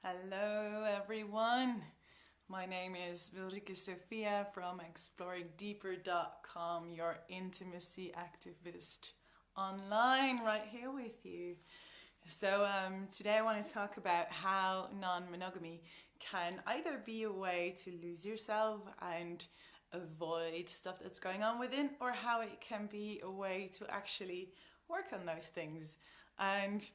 Hello everyone, my name is Ulrike Sophia from exploringdeeper.com, your intimacy activist online right here with you. So today I want to talk about how non-monogamy can either be a way to lose yourself and avoid stuff that's going on within, or how it can be a way to actually work on those things. And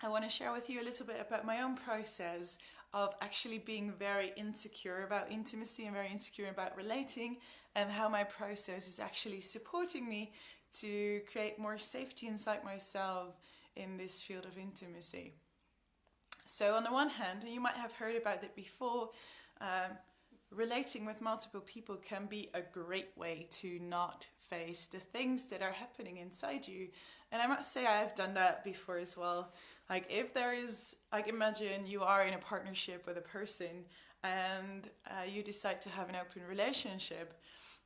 I want to share with you a little bit about my own process of actually being very insecure about intimacy and very insecure about relating, and how my process is actually supporting me to create more safety inside myself in this field of intimacy. So on the one hand, and you might have heard about it before, relating with multiple people can be a great way to not face the things that are happening inside you. And I must say I have done that before as well. Like if there is, like imagine you are in a partnership with a person and you decide to have an open relationship,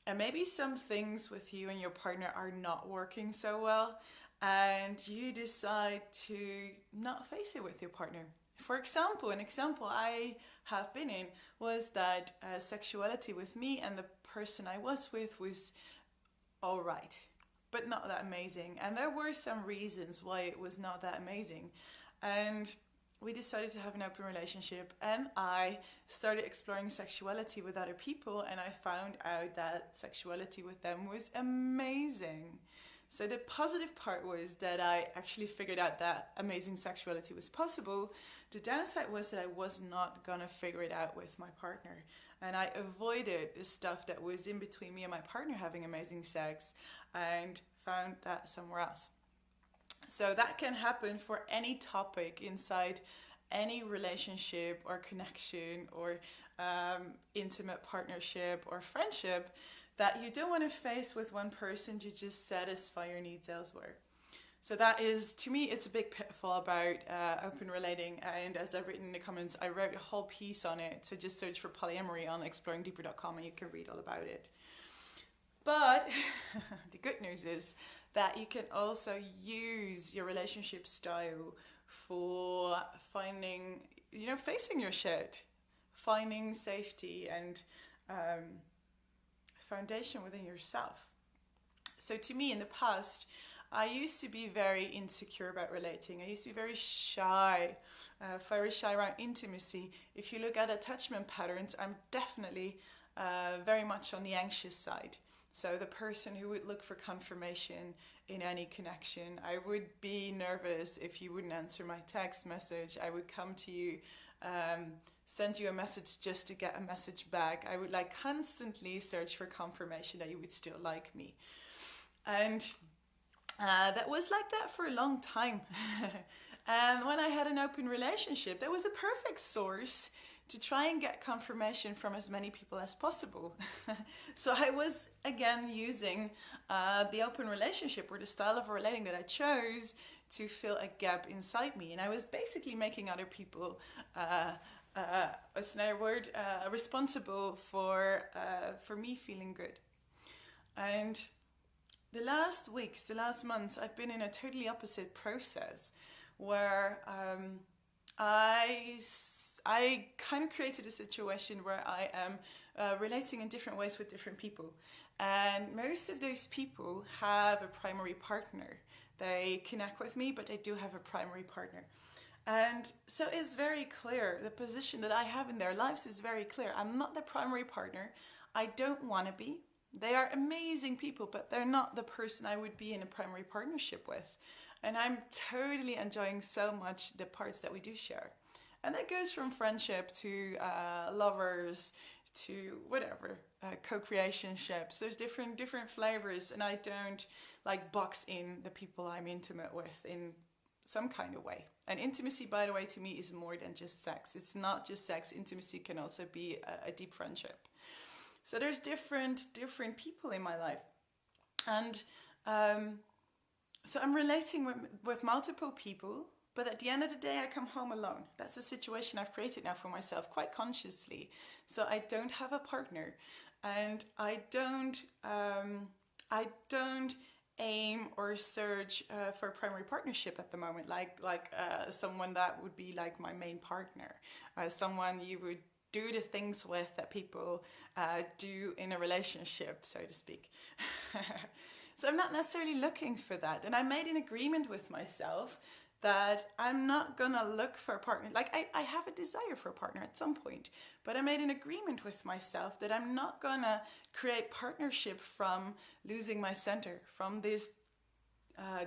and maybe some things with you and your partner are not working so well, and you decide to not face it with your partner. For example, an example I have been in was that sexuality with me and the person I was with was all right, but not that amazing. And there were some reasons why it was not that amazing. And we decided to have an open relationship, and I started exploring sexuality with other people, and I found out that sexuality with them was amazing. So the positive part was that I actually figured out that amazing sexuality was possible. The downside was that I was not gonna figure it out with my partner. And I avoided the stuff that was in between me and my partner having amazing sex, and found that somewhere else. So that can happen for any topic inside any relationship or connection or intimate partnership or friendship, that you don't want to face with one person to just satisfy your needs elsewhere. So that is, to me, it's a big pitfall about open relating. And as I've written in the comments, I wrote a whole piece on it. So just search for polyamory on exploringdeeper.com and you can read all about it. But the good news is that you can also use your relationship style for finding, facing your shit, finding safety and foundation within yourself. So to me, in the past, I used to be very insecure about relating. I used to be very shy around intimacy. If you look at attachment patterns, I'm definitely very much on the anxious side. So the person who would look for confirmation in any connection. I would be nervous if you wouldn't answer my text message. I would come to you, send you a message just to get a message back. I would constantly search for confirmation that you would still like me. And that was like that for a long time. And when I had an open relationship, that was a perfect source to try and get confirmation from as many people as possible. So I was, again, using the open relationship or the style of relating that I chose to fill a gap inside me. And I was basically making other people, what's another word, responsible for me feeling good. And the last weeks, the last months, I've been in a totally opposite process where I kind of created a situation where I am relating in different ways with different people. And most of those people have a primary partner. They connect with me, but they do have a primary partner. And so it's very clear, the position that I have in their lives is very clear. I'm not the primary partner. I don't want to be. They are amazing people, but they're not the person I would be in a primary partnership with. And I'm totally enjoying so much the parts that we do share. And that goes from friendship to lovers to whatever, co-creation ships. There's different flavors, and I don't box in the people I'm intimate with in some kind of way. And intimacy, by the way, to me is more than just sex. It's not just sex. Intimacy can also be a deep friendship. So there's different people in my life. And so I'm relating with multiple people, but at the end of the day, I come home alone. That's a situation I've created now for myself quite consciously. So I don't have a partner, and I don't aim or search for a primary partnership at the moment, like someone that would be like my main partner, someone you would do the things with that people do in a relationship, so to speak. So I'm not necessarily looking for that. And I made an agreement with myself that I'm not gonna look for a partner. Like I have a desire for a partner at some point, but I made an agreement with myself that I'm not gonna create partnership from losing my center, from this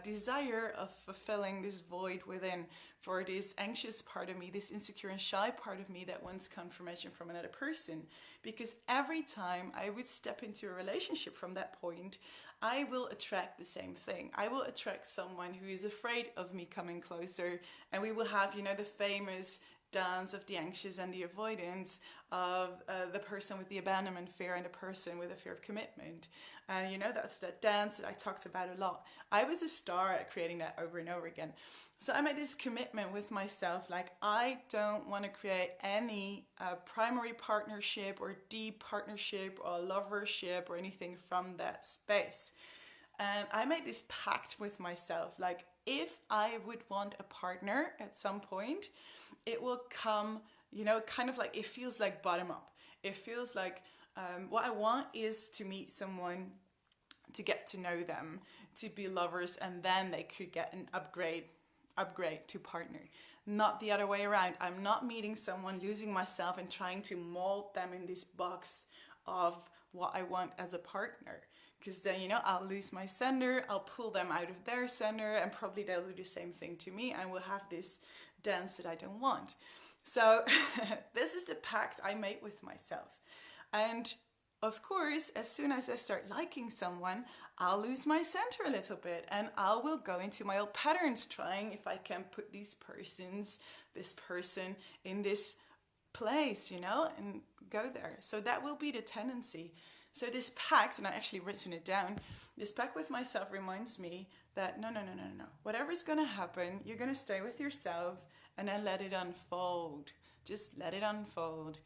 desire of fulfilling this void within, for this anxious part of me, this insecure and shy part of me that wants confirmation from another person. Because every time I would step into a relationship from that point, I will attract the same thing. I will attract someone who is afraid of me coming closer, and we will have, you know, the famous dance of the anxious and the avoidance of the person with the abandonment fear and the person with a fear of commitment. And you know, that's that dance that I talked about a lot. I was a star at creating that over and over again. So I made this commitment with myself, like I don't want to create any primary partnership or deep partnership or lovership or anything from that space. And I made this pact with myself, like if I would want a partner at some point, it will come, you know, kind of like, it feels like bottom up. It feels like what I want is to meet someone, to get to know them, to be lovers, and then they could get an upgrade to partner. Not the other way around. I'm not meeting someone, losing myself and trying to mold them in this box of what I want as a partner. Because then, you know, I'll lose my center, I'll pull them out of their center, and probably they'll do the same thing to me, and we'll have this dance that I don't want. So this is the pact I made with myself. And of course, as soon as I start liking someone, I'll lose my center a little bit, and I will go into my old patterns, trying if I can put this person in this place, you know, and go there. So that will be the tendency. So this pact, and I actually written it down, this pact with myself reminds me that no. Whatever's going to happen, you're going to stay with yourself and then let it unfold. Just let it unfold.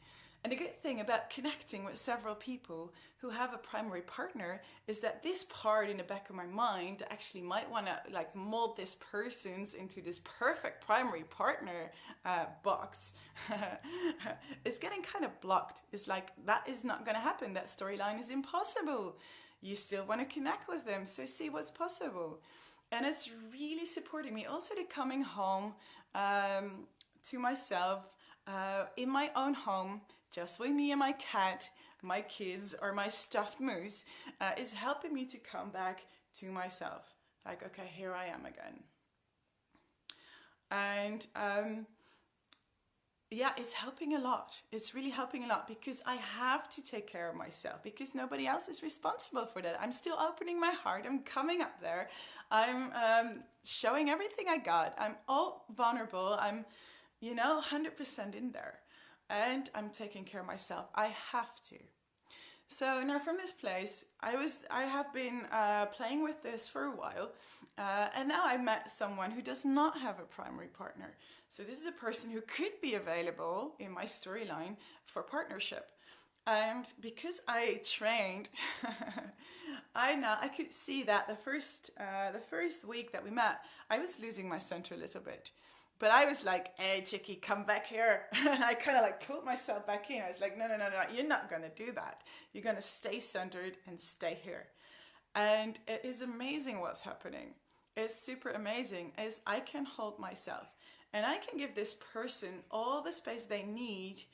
And the good thing about connecting with several people who have a primary partner is that this part in the back of my mind actually might want to like mold this person's into this perfect primary partner box. It's getting kind of blocked. It's like, that is not going to happen. That storyline is impossible. You still want to connect with them, so see what's possible. And it's really supporting me. Also, the coming home to myself in my own home, just with me and my cat, my kids, or my stuffed moose, is helping me to come back to myself. Like, okay, here I am again. And yeah, it's helping a lot. It's really helping a lot because I have to take care of myself because nobody else is responsible for that. I'm still opening my heart. I'm coming up there. I'm showing everything I got. I'm all vulnerable. I'm, you know, 100% in there. And I'm taking care of myself. I have to. So now from this place, I have been playing with this for a while, and now I met someone who does not have a primary partner. So this is a person who could be available in my storyline for partnership. And because I trained, I could see that the first week that we met, I was losing my center a little bit. But I was like, hey, chickie, come back here. And I kind of like pulled myself back in. I was like, no, you're not going to do that. You're going to stay centered and stay here. And it is amazing what's happening. It's super amazing as I can hold myself. And I can give this person all the space they need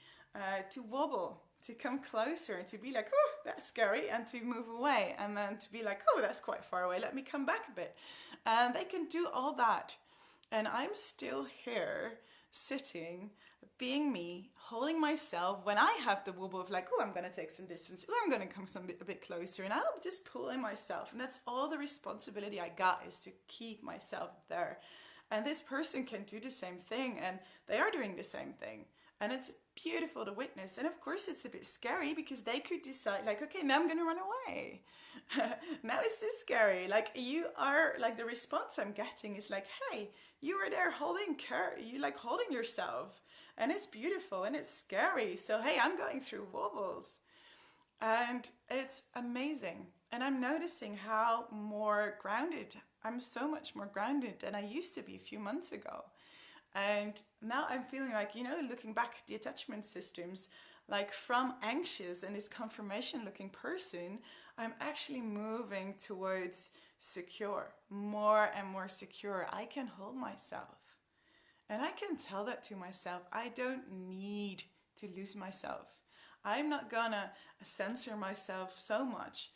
to wobble, to come closer and to be like, oh, that's scary, and to move away. And then to be like, oh, that's quite far away. Let me come back a bit. And they can do all that. And I'm still here, sitting, being me, holding myself when I have the wobble of like, oh, I'm going to take some distance. Oh, I'm going to come a bit closer. And I'll just pull in myself. And that's all the responsibility I got, is to keep myself there. And this person can do the same thing. And they are doing the same thing. And it's beautiful to witness. And of course, it's a bit scary because they could decide like, okay, now I'm going to run away. Now it's too scary. Like, you are, like, the response I'm getting is like, hey, you were there holding care. You like holding yourself. And it's beautiful and it's scary. So, hey, I'm going through wobbles. And it's amazing. And I'm noticing how more grounded, I'm so much more grounded than I used to be a few months ago. And now I'm feeling like, looking back at the attachment systems, like from anxious and this confirmation looking person, I'm actually moving towards secure, more and more secure. I can hold myself. And I can tell that to myself. I don't need to lose myself. I'm not gonna censor myself so much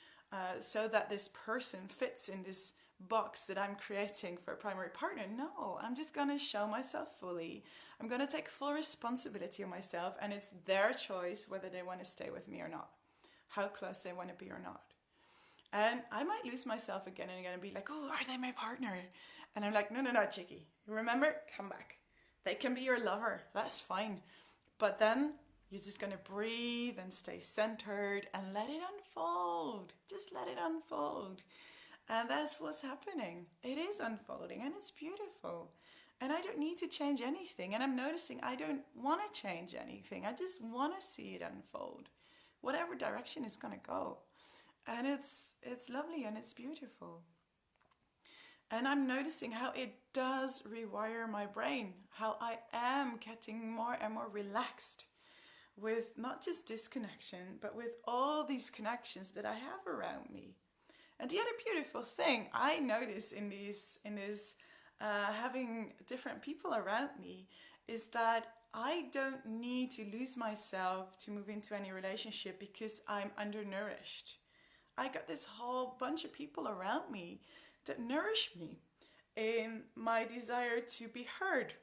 so that this person fits in this box that I'm creating for a primary partner. No, I'm just gonna show myself fully. I'm gonna take full responsibility of myself, and it's their choice whether they want to stay with me or not, how close they want to be or not. And I might lose myself again and again and be like, oh, are they my partner? And I'm like, no, chickie. Remember, come back. They can be your lover. That's fine. But then you're just going to breathe and stay centered and let it unfold. Just let it unfold. And that's what's happening. It is unfolding and it's beautiful. And I don't need to change anything. And I'm noticing I don't want to change anything. I just want to see it unfold. Whatever direction it's going to go. And it's lovely and it's beautiful. And I'm noticing how it does rewire my brain. How I am getting more and more relaxed with not just this connection, but with all these connections that I have around me. And the other beautiful thing I notice in this having different people around me is that I don't need to lose myself to move into any relationship because I'm undernourished. I got this whole bunch of people around me that nourish me in my desire to be heard.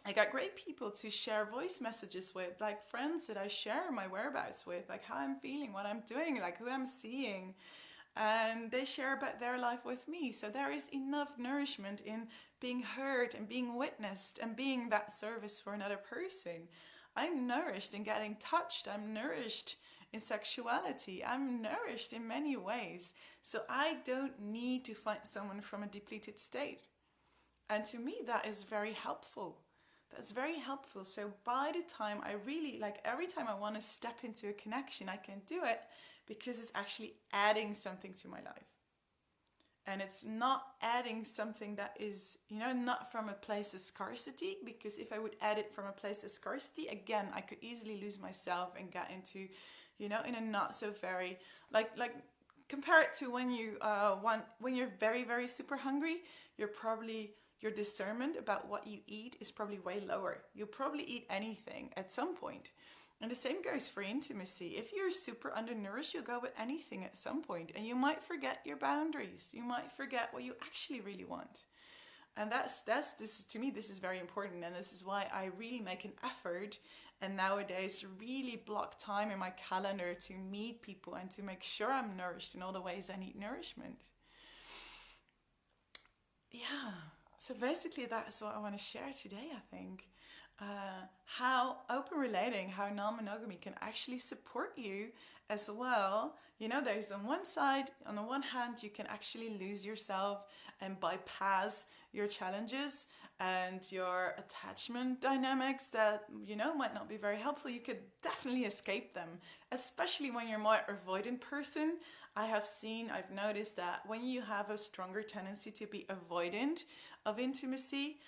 I got great people to share voice messages with, like friends that I share my whereabouts with, like how I'm feeling, what I'm doing, like who I'm seeing. And they share about their life with me. So there is enough nourishment in being heard and being witnessed and being that service for another person. I'm nourished in getting touched. I'm nourished in sexuality. I'm nourished in many ways. So I don't need to find someone from a depleted state. And to me, that is very helpful. That's very helpful. So by the time I really, like every time I want to step into a connection, I can do it because it's actually adding something to my life. And it's not adding something that is, not from a place of scarcity, because if I would add it from a place of scarcity, again, I could easily lose myself and get into, in a not so very, like compare it to when you're very, very super hungry, your discernment about what you eat is probably way lower. You'll probably eat anything at some point. And the same goes for intimacy. If you're super undernourished, you'll go with anything at some point, and you might forget your boundaries. You might forget what you actually really want. And that's this, to me, this is very important, and this is why I really make an effort and nowadays really block time in my calendar to meet people and to make sure I'm nourished in all the ways I need nourishment. Yeah. So basically that's what I want to share today, I think. How open relating, how non-monogamy can actually support you as well. There's on the one hand, you can actually lose yourself and bypass your challenges and your attachment dynamics that, might not be very helpful. You could definitely escape them, especially when you're more avoidant person. I've noticed that when you have a stronger tendency to be avoidant of intimacy,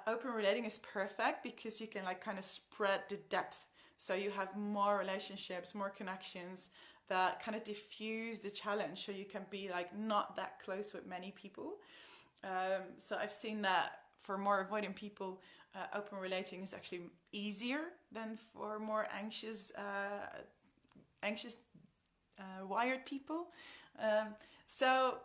open relating is perfect because you can kind of spread the depth. So you have more relationships, more connections that kind of diffuse the challenge. So you can be not that close with many people. So I've seen that for more avoidant people, open relating is actually easier than for more anxious wired people. So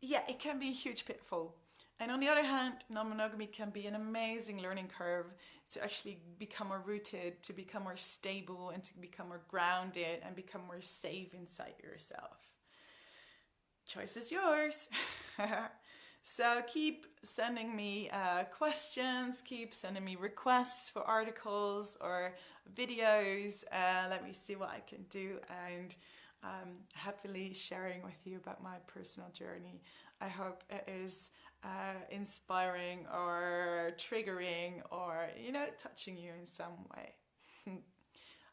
yeah, it can be a huge pitfall. And on the other hand, non-monogamy can be an amazing learning curve to actually become more rooted, to become more stable, and to become more grounded and become more safe inside yourself. Choice is yours. So keep sending me questions, keep sending me requests for articles or videos. Let me see what I can do, and happily sharing with you about my personal journey. I hope it is inspiring or triggering or, touching you in some way.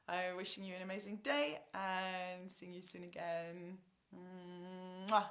I'm wishing you an amazing day and seeing you soon again. Mwah.